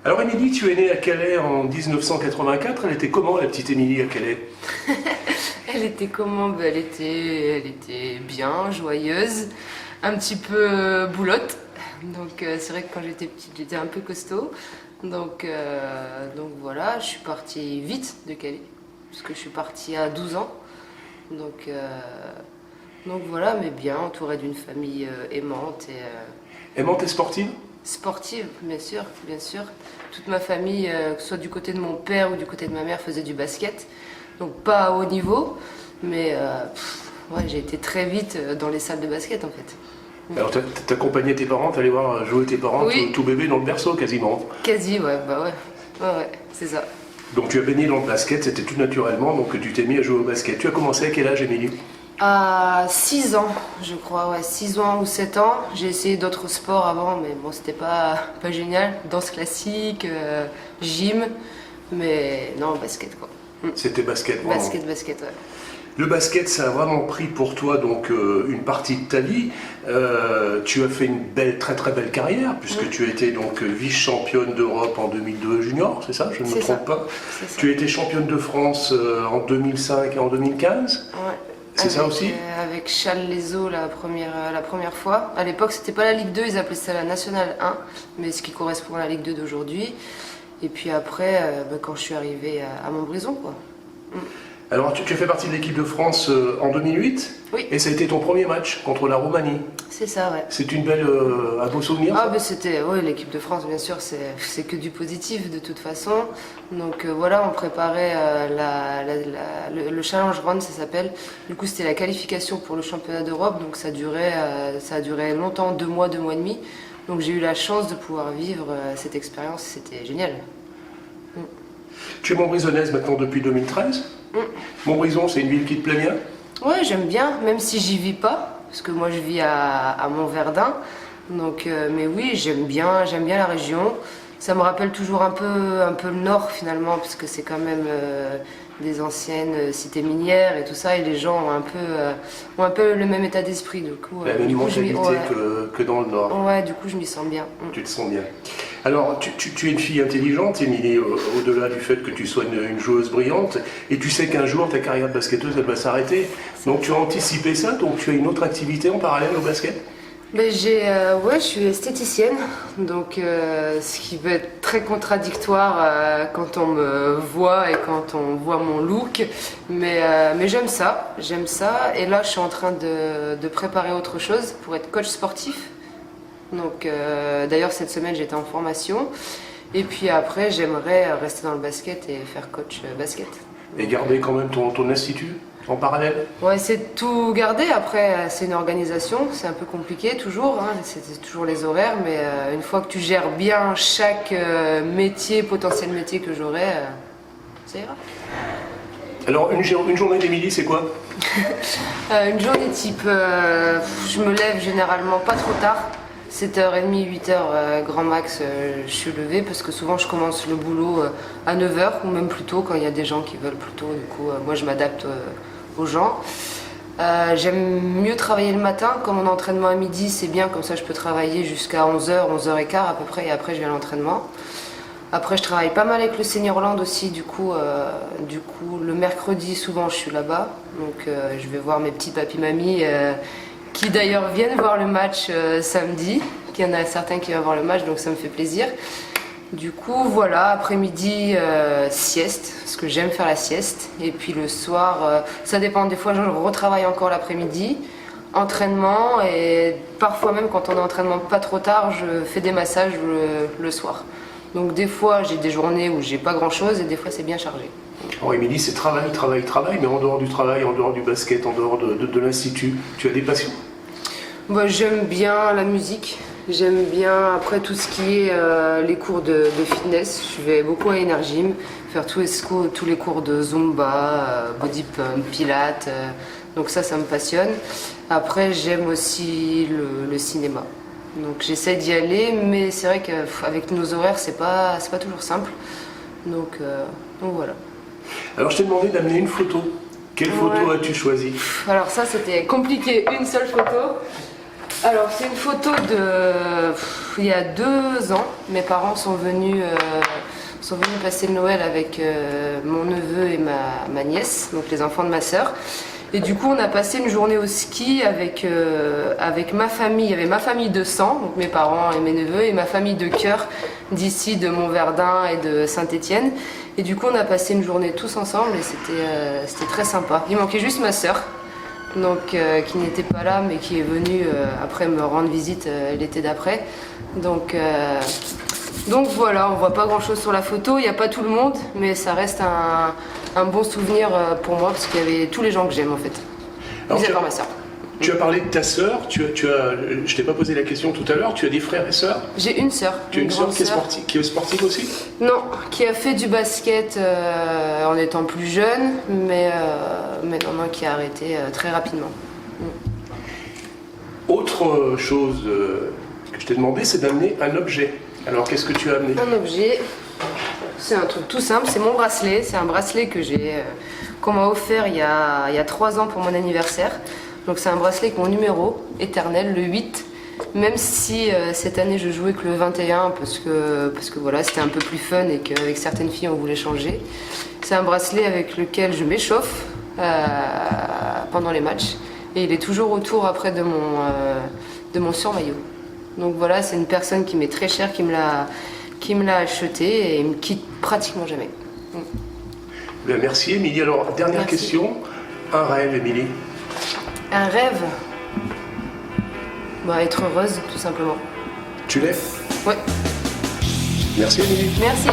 Alors Émilie, tu es née à Calais en 1984. Elle était comment la petite Émilie à Calais? Elle était comment? Elle était bien, joyeuse, un petit peu boulotte. Donc c'est vrai que quand j'étais petite, j'étais un peu costaud. Donc voilà, je suis partie vite de Calais, parce que je suis partie à 12 ans. Donc, euh, donc voilà, mais bien, entourée d'une famille aimante et Aimante et sportive? sportive, bien sûr, bien sûr. Toute ma famille, que ce soit du côté de mon père ou du côté de ma mère, faisait du basket. Donc pas à haut niveau, mais ouais, j'ai été très vite dans les salles de basket en fait. Alors t'accompagnais tes parents, t'allais voir jouer tes parents Oui. tout bébé dans le berceau quasiment. Quasi, ouais, bah ouais. Ouais, ouais, c'est ça. Donc tu as baigné dans le basket, c'était tout naturellement, donc tu t'es mis à jouer au basket. Tu as commencé à quel âge Émilie? À 6 ans, je crois, ouais, 6 ans ou 7 ans. J'ai essayé d'autres sports avant, mais bon, c'était pas génial. Danse classique, gym, mais non, basket quoi. C'était basket vraiment. Basket, ouais. Le basket, ça a vraiment pris pour toi donc une partie de ta vie. Tu as fait une belle, très très belle carrière puisque tu as été donc vice-championne d'Europe en 2002 junior, c'est ça? Je ne me C'est ça. trompe pas. C'est ça. Tu as été championne de France en 2005 et en 2015. Ouais. C'est ça aussi? Avec Charles Lezo la première fois. À l'époque, c'était pas la Ligue 2, ils appelaient ça la Nationale 1, mais ce qui correspond à la Ligue 2 d'aujourd'hui. Et puis après, quand je suis arrivée à Montbrison, quoi. Alors tu as fait partie de l'équipe de France en 2008 Oui. et ça a été ton premier match contre la Roumanie. C'est ça, ouais. C'est un beau souvenir Ah, ça? ben c'était, ouais, l'équipe de France, bien sûr, c'est que du positif de toute façon. Donc voilà, on préparait le Challenge Run, ça s'appelle. Du coup, c'était la qualification pour le championnat d'Europe, donc ça a duré longtemps, 2 mois et demi. Donc j'ai eu la chance de pouvoir vivre cette expérience, c'était génial. Tu es montbrisonnaise maintenant depuis 2013. Montbrison, c'est une ville qui te plaît bien? Ouais, j'aime bien, même si j'y vis pas, parce que moi je vis à Montverdun. Donc, mais oui, j'aime bien la région. Ça me rappelle toujours un peu le nord finalement, parce que c'est quand même des anciennes cités minières et tout ça, et les gens ont un peu le même état d'esprit. Du coup, La même mentalité que dans le nord. ouais, du coup, je m'y sens bien. Tu te sens bien. Alors, tu es une fille intelligente, Émilie, au-delà du fait que tu sois une joueuse brillante, et tu sais qu'un jour ta carrière de basketteuse elle va s'arrêter. Donc tu as anticipé ça, donc tu as une autre activité en parallèle au basket? Ben, ouais, je suis esthéticienne, donc ce qui peut être très contradictoire quand on me voit et quand on voit mon look, mais j'aime ça, et là je suis en train de préparer autre chose pour être coach sportif. Donc d'ailleurs cette semaine j'étais en formation, et puis après j'aimerais rester dans le basket et faire coach basket. Et garder quand même ton institut en parallèle? Ouais, c'est tout garder. Après, c'est une organisation, c'est un peu compliqué toujours, hein. C'est toujours les horaires, mais une fois que tu gères bien chaque potentiel métier que j'aurai, ça ira. Alors, une journée d'Émilie, c'est quoi? Une journée type, je me lève généralement pas trop tard, 7h30, 8h grand max, je suis levée parce que souvent je commence le boulot à 9h ou même plus tôt quand il y a des gens qui veulent plus tôt. Du coup, moi je m'adapte aux gens. J'aime mieux travailler le matin, comme mon entraînement à midi, c'est bien, comme ça je peux travailler jusqu'à 11h, 11h15 à peu près, et après je vais à l'entraînement. Après je travaille pas mal avec le Seniorland aussi, du coup le mercredi souvent je suis là-bas, donc je vais voir mes petits papis-mamies qui d'ailleurs viennent voir le match samedi, qu'il y en a certains qui viennent voir le match, donc ça me fait plaisir. Du coup, voilà, après-midi, sieste, parce que j'aime faire la sieste. Et puis le soir, ça dépend, des fois je retravaille encore l'après-midi, entraînement, et parfois même quand on a entraînement pas trop tard, je fais des massages le soir. Donc des fois j'ai des journées où j'ai pas grand-chose, et des fois c'est bien chargé. Alors Émilie, c'est travail, mais en dehors du travail, en dehors du basket, en dehors de l'institut, tu as des passions? Moi, j'aime bien la musique, j'aime bien après tout ce qui est les cours de fitness. Je vais beaucoup à Energym, faire tous les cours de Zumba, Body Pump, Pilates, donc ça me passionne. Après j'aime aussi le cinéma, donc j'essaie d'y aller, mais c'est vrai qu'avec nos horaires c'est pas toujours simple, donc voilà. Alors je t'ai demandé d'amener une photo. Quelle photo Ouais. as-tu choisi? Alors ça c'était compliqué, une seule photo. Alors c'est une photo il y a 2 ans. Mes parents sont venus passer le Noël avec mon neveu et ma nièce, donc les enfants de ma sœur. Et du coup on a passé une journée au ski avec ma famille. Il y avait ma famille de sang, donc mes parents et mes neveux, et ma famille de cœur d'ici, de Montverdun et de Saint-Étienne. Et du coup on a passé une journée tous ensemble et c'était très sympa. Il manquait juste ma sœur. Donc, qui n'était pas là mais qui est venue après me rendre visite l'été d'après. Donc voilà, on voit pas grand chose sur la photo, il n'y a pas tout le monde, mais ça reste un bon souvenir pour moi parce qu'il y avait tous les gens que j'aime en fait. Alors, Mis à part ma soeur. Tu as parlé de ta sœur, je t'ai pas posé la question tout à l'heure, tu as des frères et sœurs? J'ai une sœur. Tu as une sœur grande qui est sportive aussi? Non, qui a fait du basket en étant plus jeune, mais non, qui a arrêté très rapidement. Autre chose que je t'ai demandé, c'est d'amener un objet. Alors qu'est-ce que tu as amené? Un objet, c'est un truc tout simple, c'est mon bracelet. C'est un bracelet qu'on m'a offert il y a 3 ans pour mon anniversaire. Donc c'est un bracelet avec mon numéro éternel, le 8. Même si cette année je jouais que le 21 parce que voilà, c'était un peu plus fun et qu'avec certaines filles on voulait changer. C'est un bracelet avec lequel je m'échauffe pendant les matchs et il est toujours autour après de mon surmaillot. Donc voilà, c'est une personne qui m'est très chère qui me l'a acheté et il me quitte pratiquement jamais. Bien, merci Émilie. Alors dernière Merci. question, un rêve Émilie? Un rêve, être heureuse tout simplement. Tu l'es? Ouais. Merci Émilie. Merci.